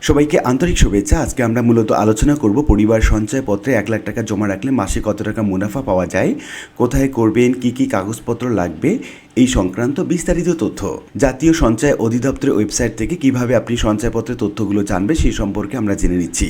সবাইকে আন্তরিক শুভেচ্ছা। আজকে আমরা মূলত আলোচনা করব পরিবার সঞ্চয়পত্রে 1 লাখ টাকা জমা রাখলে মাসে কত টাকা মুনাফা পাওয়া যায়, কোথায় করবেন, কি কি কাগজপত্র লাগবে এই সংক্রান্ত বিস্তারিত তথ্য। জাতীয় সঞ্চয় অধিদপ্তরের ওয়েবসাইট থেকে কিভাবে আপনি সঞ্চয়পত্রের তথ্যগুলো জানবেন সেই সম্পর্কে আমরা জেনে নিচ্ছি।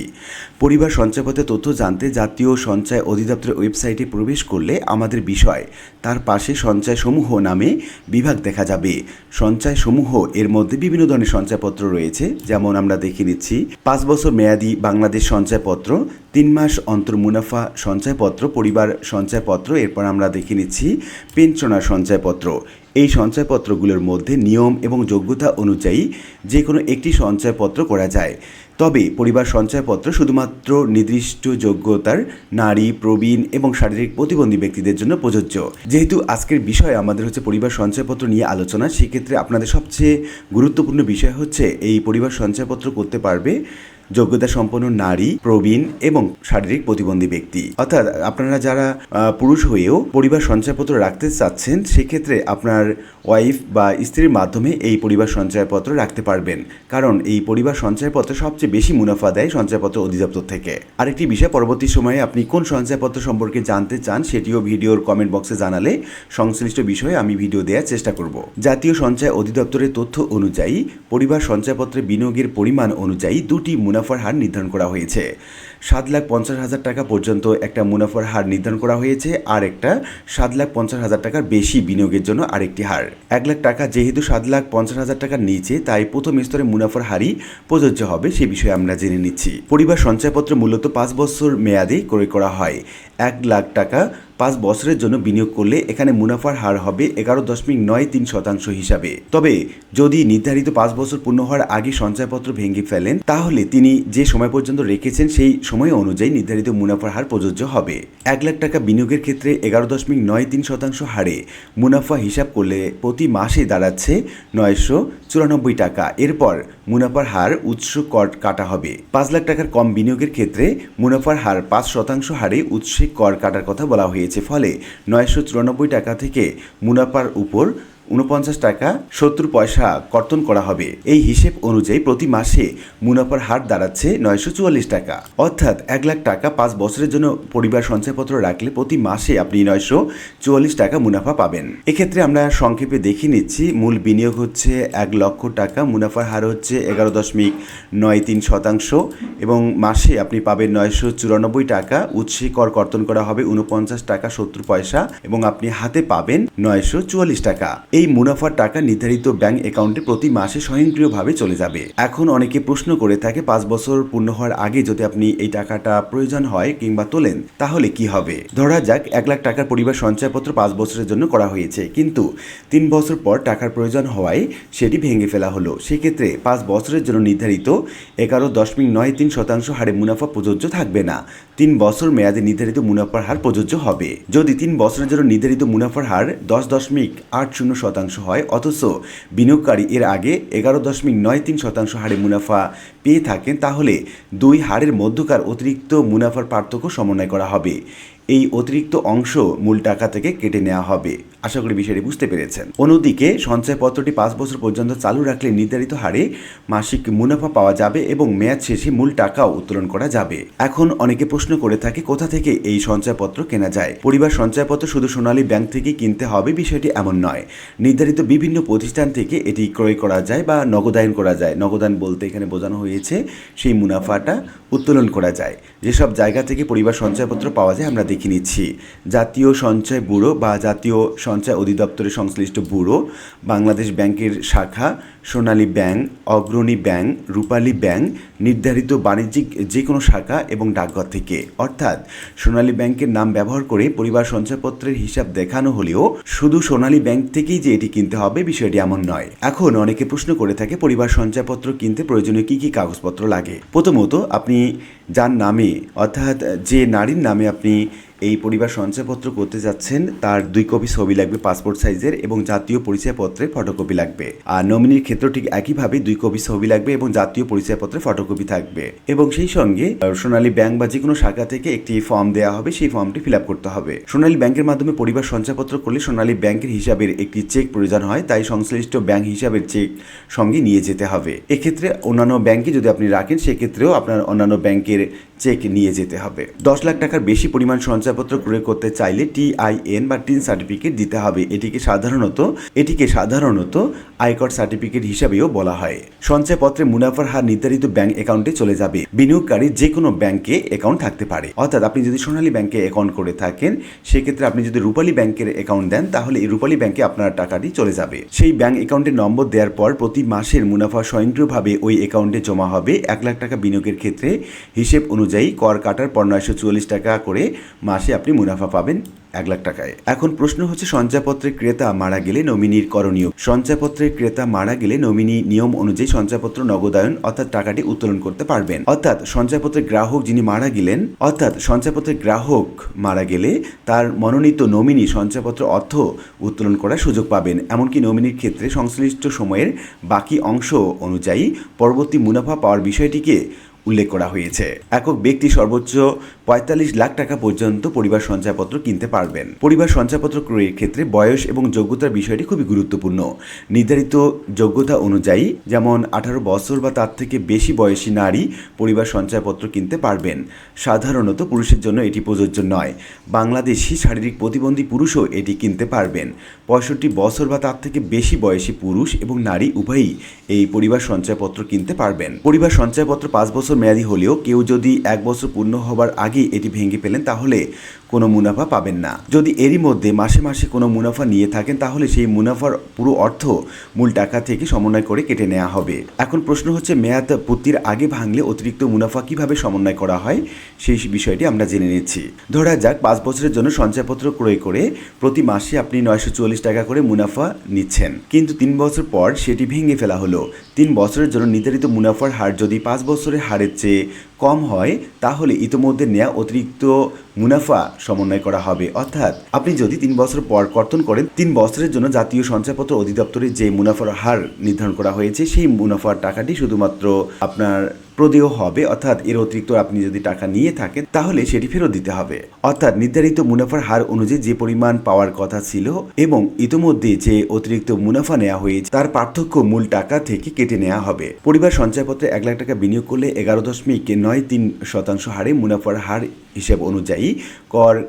পরিবার সঞ্চয়পত্রের তথ্য জানতে জাতীয় সঞ্চয় অধিদপ্তরের ওয়েবসাইটে প্রবেশ করলে আমাদের বিষয় তার পাশে সঞ্চয় সমূহ নামে বিভাগ দেখা যাবে। সঞ্চয় সমূহ এর মধ্যে বিভিন্ন ধরনের সঞ্চয়পত্র রয়েছে, যেমন আমরা দেখে নিচ্ছি 5 বছর মেয়াদি বাংলাদেশ সঞ্চয়পত্র, 3 মাস অন্তর মুনাফা সঞ্চয়পত্র, পরিবার সঞ্চয়পত্র। এরপর আমরা দেখে নিচ্ছি পেনশনার সঞ্চয়পত্র। এই সঞ্চয়পত্রগুলোর মধ্যে নিয়ম এবং যোগ্যতা অনুযায়ী যে কোনো একটি সঞ্চয়পত্র করা যায়। তবে পরিবার সঞ্চয়পত্র শুধুমাত্র নির্দিষ্ট যোগ্যতার নারী, প্রবীণ এবং শারীরিক প্রতিবন্ধী ব্যক্তিদের জন্য প্রযোজ্য। যেহেতু আজকের বিষয় আমাদের হচ্ছে পরিবার সঞ্চয়পত্র নিয়ে আলোচনা, সেক্ষেত্রে আপনাদের সবচেয়ে গুরুত্বপূর্ণ বিষয় হচ্ছে এই পরিবার সঞ্চয়পত্র করতে পারবে যোগ্যতা সম্পন্ন নারী, প্রবীণ এবং শারীরিক প্রতিবন্ধী ব্যক্তি। অর্থাৎ আপনারা যারা পুরুষ হয়েও পরিবার সঞ্চয়পত্র রাখতে চাচ্ছেন, সেক্ষেত্রে আপনার ওয়াইফ বা স্ত্রীর মাধ্যমে এই পরিবার সঞ্চয়পত্র রাখতে পারবেন, কারণ এই পরিবার সঞ্চয়পত্র সবচেয়ে বেশি মুনাফা দেয় সঞ্চয়পত্র অধিদপ্তর থেকে। আরেকটি বিষয়, পরবর্তী সময়ে আপনি কোন সঞ্চয়পত্র সম্পর্কে জানতে চান সেটিও ভিডিওর কমেন্ট বক্সে জানালে সংশ্লিষ্ট বিষয়ে আমি ভিডিও দেওয়ার চেষ্টা করব। জাতীয় সঞ্চয় অধিদপ্তরের তথ্য অনুযায়ী পরিবার সঞ্চয়পত্রে বিনিয়োগের পরিমাণ অনুযায়ী দুটি মুনাফার হার নির্ধারণ করা হয়েছে। 7,50,000 টাকা পর্যন্ত একটা মুনাফার হার নির্ধারণ করা হয়েছে, আর একটা 7,50,000 টাকার বেশি বিনিয়োগের জন্য আরেকটি হার। 1 লাখ টাকা যেহেতু 7,50,000 টাকার নিচে, তাই প্রথম স্তরে মুনাফার হারই প্রযোজ্য হবে, সে বিষয়ে আমরা জেনে নিচ্ছি। পরিবার সঞ্চয়পত্র মূলত 5 বছর মেয়াদে ক্রয় করা হয়। 1 লাখ টাকা 5 বছরের জন্য বিনিয়োগ করলে এখানে মুনাফার হার হবে 11.93% হিসাবে। তবে যদি নির্ধারিত 5 বছর পূর্ণ হওয়ার আগে সঞ্চয়পত্র ভেঙে ফেলেন, তাহলে তিনি যে সময় পর্যন্ত রেখেছেন সেই সময় অনুযায়ী নির্ধারিত মুনাফার হার প্রযোজ্য হবে। 1 লাখ টাকা বিনিয়োগের ক্ষেত্রে 11.93% হারে মুনাফা হিসাব করলে প্রতি মাসে দাঁড়াচ্ছে 994 টাকা। এরপর মুনাফার হার উৎস কর কাটা হবে। 5 লাখ টাকার কম বিনিয়োগের ক্ষেত্রে মুনাফার হার 5% হারে উৎসে কর কাটার কথা বলা হয়েছে। ফলে 994 টাকা থেকে মুনাফার উপর 49 টাকা 70 পয়সা কর্তন করা হবে। এই হিসেব অনুযায়ী প্রতি মাসে মুনাফার হার দাঁড়াচ্ছে 944 টাকা। অর্থাৎ 1 লাখ টাকা 5 বছরের জন্য পরিবার সঞ্চয়পত্র রাখলে প্রতি মাসে আপনি 944 টাকা মুনাফা পাবেন। এক্ষেত্রে আমরা সংক্ষেপে দেখে নিচ্ছি। মূল বিনিয়োগ হচ্ছে 1 লক্ষ টাকা, মুনাফার হার হচ্ছে 11.93% এবং মাসে আপনি পাবেন 994 টাকা। উৎসে কর কর্তন করা হবে 49 টাকা 70 পয়সা এবং আপনি হাতে পাবেন 944 টাকা। এই মুনাফার টাকা নির্ধারিত ব্যাংক অ্যাকাউন্টে প্রতি মাসে স্বয়ংক্রিয়ভাবে চলে যাবে। এখন অনেকে প্রশ্ন করে থাকে 5 বছর পূর্ণ হওয়ার আগে যদি আপনি এই টাকাটা প্রয়োজন হয় কিংবা তোলেন, তাহলে কি হবে? ধরা যাক 1 লাখ টাকার পরিবার সঞ্চয়পত্র 5 বছরের জন্য করা হয়েছে, কিন্তু 3 বছর পর টাকার প্রয়োজন হওয়ায় সেটি ভেঙে ফেলা হলো। সেক্ষেত্রে 5 বছরের জন্য নির্ধারিত 11.93% হারে মুনাফা প্রযোজ্য থাকবে না। 3 বছর মেয়াদে নির্ধারিত মুনাফার হার প্রযোজ্য হবে। যদি 3 বছরের জন্য নির্ধারিত মুনাফার হার 10.80% হয়, অথচ বিনিয়োগকারী এর আগে 11.93% হারে মুনাফা পেয়ে থাকেন, তাহলে দুই হারের মধ্যকার অতিরিক্ত মুনাফার পার্থক্য সমন্বয় করা হবে। এই অতিরিক্ত অংশ মূল টাকা থেকে কেটে নেওয়া হবে। আশা করি বিষয়টি বুঝতে পেরেছেন। অন্যদিকে সঞ্চয়পত্রটি 5 বছর পর্যন্ত চালু রাখলে নির্ধারিত হারে মাসিক মুনাফা পাওয়া যাবে এবং মেয়াদ শেষে মূল টাকাও উত্তোলন করা যাবে। এখন অনেকে প্রশ্ন করে থাকে কোথা থেকে এই সঞ্চয়পত্র কেনা যায়। পরিবার সঞ্চয়পত্র শুধু সোনালী ব্যাংক থেকে কিনতে হবে বিষয়টি এমন নয়। নির্ধারিত বিভিন্ন প্রতিষ্ঠান থেকে এটি ক্রয় করা যায় বা নগদায়ন করা যায়। নগদায়ন বলতে এখানে বোঝানো হয়েছে সেই মুনাফাটা উত্তোলন করা যায়। যেসব জায়গা থেকে পরিবার সঞ্চয়পত্র পাওয়া যায় আমরা দেখে নিচ্ছি। জাতীয় সঞ্চয় ব্যুরো বা জাতীয় সঞ্চয় অধিদপ্তরের সংশ্লিষ্ট ব্যুরো, বাংলাদেশ ব্যাংকের শাখা, সোনালী ব্যাংক, অগ্রণী ব্যাংক, রূপালী ব্যাংক, নির্ধারিত বাণিজ্যিক যে কোনো শাখা এবং ডাকঘর থেকে। অর্থাৎ সোনালী ব্যাংকের নাম ব্যবহার করে পরিবার সঞ্চয়পত্রের হিসাব দেখানো হলেও শুধু সোনালী ব্যাংক থেকেই যে এটি কিনতে হবে বিষয়টি এমন নয়। এখন অনেকে প্রশ্ন করে থাকে পরিবার সঞ্চয়পত্র কিনতে প্রয়োজনীয় কী কী কাগজপত্র লাগে। প্রথমত আপনি যার নামে অর্থাৎ যে নারীর নামে আপনি এই পরিবার সঞ্চয়পত্র করতে যাচ্ছেন তার 2 কপি ছবি লাগবে পাসপোর্ট সাইজের এবং জাতীয় পরিচয়পত্রের ফটোকপি লাগবে। আর নমিনির ক্ষেত্রেও ঠিক একইভাবে 2 কপি ছবি লাগবে এবং জাতীয় পরিচয়পত্রের ফটোকপি থাকবে এবং সেই সঙ্গে সোনালী ব্যাংক বা যে কোনো শাখা থেকে একটি ফর্ম দেওয়া হবে, সেই ফর্মটি ফিল আপ করতে হবে। সোনালী ব্যাংকের মাধ্যমে পরিবার সঞ্চয়পত্র করলে সোনালী ব্যাংকের হিসাবের একটি চেক প্রয়োজন হয়, তাই সংশ্লিষ্ট ব্যাংক হিসাবের চেক সঙ্গে নিয়ে যেতে হবে। এক্ষেত্রে অন্যান্য ব্যাংকে যদি আপনি রাখেন সেক্ষেত্রেও আপনার অন্যান্য ব্যাংকের চেক নিয়ে যেতে হবে। 10 লাখ টাকার বেশি পরিমাণ সঞ্চয়পত্র ক্রয় করতে চাইলে TIN বা টিন সার্টিফিকেট দিতে হবে। এটিকে সাধারণত আয়কর সার্টিফিকেট হিসাবেও বলা হয়। সঞ্চয়পত্রে মুনাফার হার নির্ধারিত ব্যাংক অ্যাকাউন্টে চলে যাবে। বিনিয়োগকারী যে কোনো ব্যাংকে অ্যাকাউন্ট থাকতে পারে, অর্থাৎ আপনি যদি সোনালী ব্যাংকে অ্যাকাউন্ট করে থাকেন সেক্ষেত্রে আপনি যদি রূপালী ব্যাংকের অ্যাকাউন্ট দেন তাহলে এই রূপালী ব্যাংকে আপনার টাকাটি চলে যাবে। সেই ব্যাংক অ্যাকাউন্টের নম্বর দেওয়ার পর প্রতি মাসের মুনাফা স্বয়ংক্রিয়ভাবে ওই অ্যাকাউন্টে জমা হবে। 1 লাখ টাকা বিনিয়োগের ক্ষেত্রে হিসেব অনুযায়ী কর কাটার পর 944 টাকা করে মাসে আপনি মুনাফা পাবেন 1 লাখ টাকায়। এখন প্রশ্ন হচ্ছে সঞ্চয়পত্রের ক্রেতা মারা গেলে নমিনির করণীয়। সঞ্চয়পত্রের ক্রেতা মারা গেলে নমিনি নিয়ম অনুযায়ী সঞ্চয়পত্র নগদায়ন অর্থাৎ টাকাটি উত্তোলন করতে পারবেন। অর্থাৎ সঞ্চয়পত্রের গ্রাহক মারা গেলে তার মনোনীত নমিনি সঞ্চয়পত্র অর্থ উত্তোলন করার সুযোগ পাবেন। এমনকি নমিনির ক্ষেত্রে সংশ্লিষ্ট সময়ের বাকি অংশ অনুযায়ী পরবর্তী মুনাফা পাওয়ার বিষয়টিকে উল্লেখ করা হয়েছে। একক ব্যক্তি সর্বোচ্চ 45 লাখ টাকা পর্যন্ত পরিবার সঞ্চয়পত্র কিনতে পারবেন। পরিবার সঞ্চয়পত্র ক্রয়ের ক্ষেত্রে বয়স এবং যোগ্যতার বিষয়টি খুবই গুরুত্বপূর্ণ। নির্ধারিত যোগ্যতা অনুযায়ী যেমন 18 বছর বা তার থেকে বেশি বয়সী নারী পরিবার সঞ্চয়পত্র কিনতে পারবেন। সাধারণত পুরুষের জন্য এটি প্রযোজ্য নয়। বাংলাদেশি শারীরিক প্রতিবন্ধী পুরুষও এটি কিনতে পারবেন। 65 বছর বা তার থেকে বেশি বয়সী পুরুষ এবং নারী উভয়ই এই পরিবার সঞ্চয়পত্র কিনতে পারবেন। পরিবার সঞ্চয়পত্র 5 বছর মেয়াদী হলেও কেউ যদি 1 বছর পূর্ণ হবার আগে এটি ভেঙে ফেলেন তাহলে কোনো মুনাফা পাবেন না। যদি এরই মধ্যে মাসে মাসে কোনো মুনাফা নিয়ে থাকেন তাহলে সেই মুনাফার পুরো অর্থ মূল টাকা থেকে সমন্বয় করে কেটে নেওয়া হবে। এখন প্রশ্ন হচ্ছে মেয়াদ পূর্তির আগে ভাঙলে অতিরিক্ত মুনাফা কিভাবে সমন্বয় করা হয় সেই বিষয়টি আমরা জেনে নিচ্ছি। ধরা যাক 5 বছরের জন্য সঞ্চয়পত্র ক্রয় করে প্রতি মাসে আপনি 944 টাকা করে মুনাফা নিচ্ছেন, কিন্তু 3 বছর পর সেটি ভেঙে ফেলা হলো। 3 বছরের জন্য নির্ধারিত মুনাফার হার যদি 5 বছরের হারের চেয়ে কম হয় তাহলে ইতোমধ্যে নেওয়া অতিরিক্ত মুনাফা সমন্বয় করা হবে। অর্থাৎ আপনি যদি 3 বছর পর কর্তন করেন, 3 বছরের জন্য জাতীয় সঞ্চয়পত্র অধিদপ্তরে যে মুনাফার হার নির্ধারণ করা হয়েছে সেই মুনাফার টাকাটি শুধুমাত্র আপনার প্রদেয় হবে। অর্থাৎ এর অতিরিক্ত আপনি যদি টাকা নিয়ে থাকেন তাহলে সেটি ফেরত দিতে হবে। অর্থাৎ নির্ধারিত মুনাফার হার অনুযায়ী যে পরিমাণ পাওয়ার কথা ছিল এবং ইতোমধ্যে যে অতিরিক্ত মুনাফা নেওয়া হয়েছে তার পার্থক্য মূল টাকা থেকে কেটে নেওয়া হবে। পরিবার সঞ্চয়পত্রে 1 লাখ টাকা বিনিয়োগ করলে 11.93% হারে মুনাফার হার হিসেব অনুযায়ী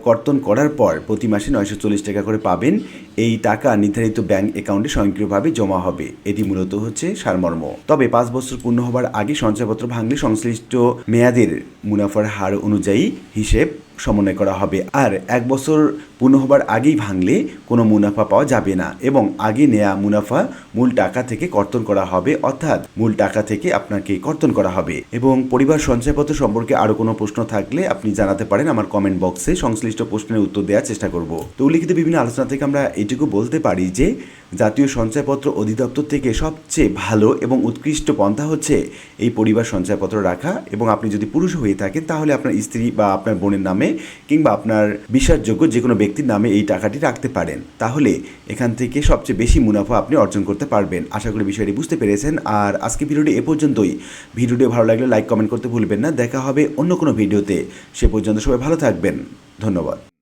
কর্তন করার পর প্রতি মাসে 940 টাকা করে পাবেন। এই টাকা নির্ধারিত ব্যাংক অ্যাকাউন্টে স্বয়ংক্রিয়ভাবে জমা হবে। এটি মূলত হচ্ছে সারমর্ম। তবে 5 বছর পূর্ণ হবার আগে সঞ্চয়পত্র ভাঙলে সংশ্লিষ্ট মেয়াদের মুনাফার হার অনুযায়ী হিসেব সমন্বয় করা হবে। আর 1 বছর পূর্ণ হবার আগেই ভাঙলে কোনো মুনাফা পাওয়া যাবে না এবং আগে নেয়া মুনাফা মূল টাকা থেকে কর্তন করা হবে। অর্থাৎ মূল টাকা থেকে আপনাকে কর্তন করা হবে। এবং পরিবার সঞ্চয়পত্র সম্পর্কে আরও কোনো প্রশ্ন থাকলে আপনি জানাতে পারেন আমার কমেন্ট বক্সে, সংশ্লিষ্ট প্রশ্নের উত্তর দেওয়ার চেষ্টা করব। তো উল্লিখিত বিভিন্ন আলোচনা থেকে আমরা এটুকু বলতে পারি যে জাতীয় সঞ্চয়পত্র অধিদপ্তর থেকে সবচেয়ে ভালো এবং উৎকৃষ্ট পন্থা হচ্ছে এই পরিবার সঞ্চয়পত্র রাখা। এবং আপনি যদি পুরুষ হয়ে থাকেন তাহলে আপনার স্ত্রী বা আপনার বোনের নামে কিংবা আপনার বিশ্বাসযোগ্য যে কোনো ব্যক্তির নামে এই টাকাটি রাখতে পারেন। তাহলে এখান থেকে সবচেয়ে বেশি মুনাফা আপনি অর্জন করতে পারবেন। আশা করি বিষয়টি বুঝতে পেরেছেন। আর আজকে ভিডিওটি এ পর্যন্তই। ভিডিওটি ভালো লাগলে লাইক কমেন্ট করতে ভুলবেন না। দেখা হবে অন্য কোনো ভিডিওতে। সে পর্যন্ত সবাই ভালো থাকবেন। ধন্যবাদ।